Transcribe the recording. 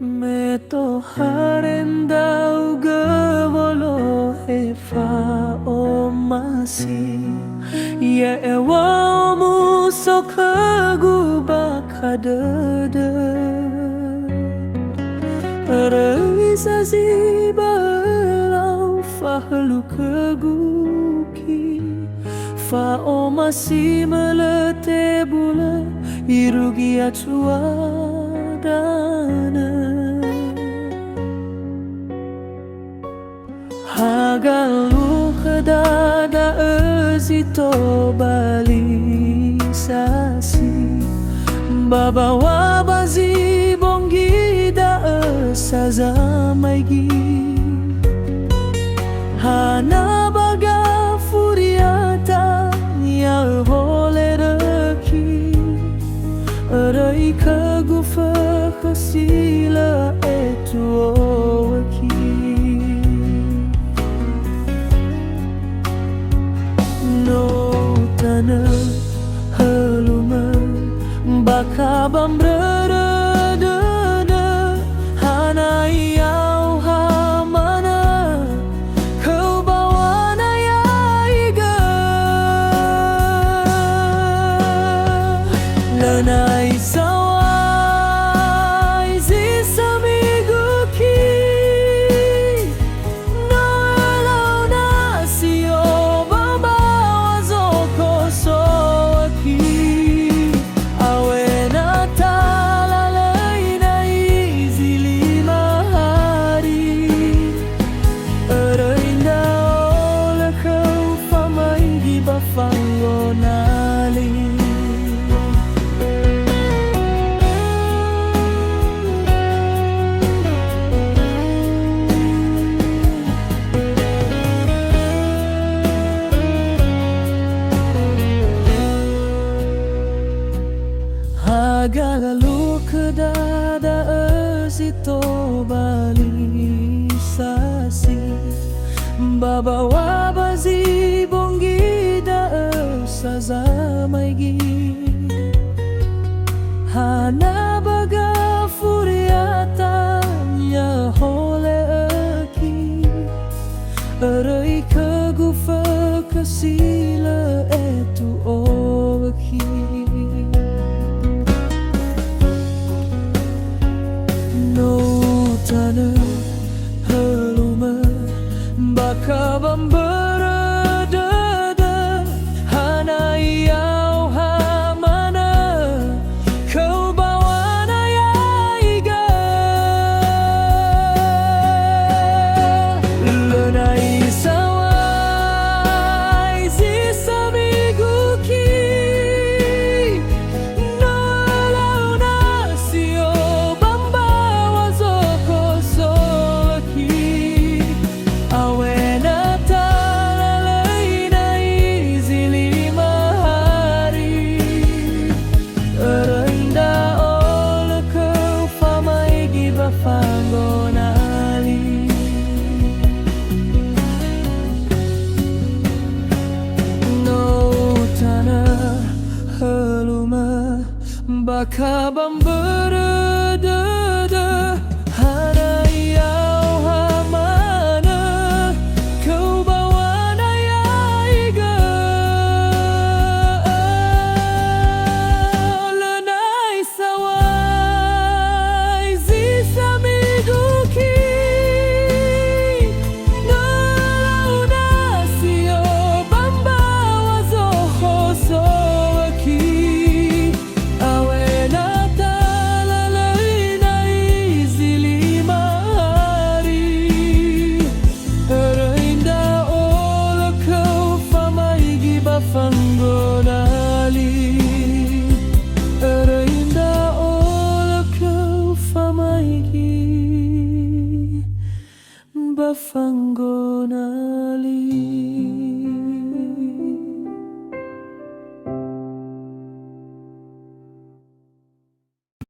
मैं तो harenda ugavolo hefa o masi ya ewa muso kagu bakadada reisa zibalau fahlu kaguki fa o masi melete bula irugi acuadana Hagalu kedada ezito balisasi Babawa bazi bongida esazamaigi Hana baga furiata ya holeraki Erai kagufa khasila etuowaki Haluma baka bambrada hana iau hamana kau bawana ya iga lanai sawai zisamiguki no elau nasio Hagalu kedada ezito balisasi Babawa bazi bongida esazamaigi Hana baga furiata ya hole aki Erai kagufa kasila etu oki Haluma baka bamba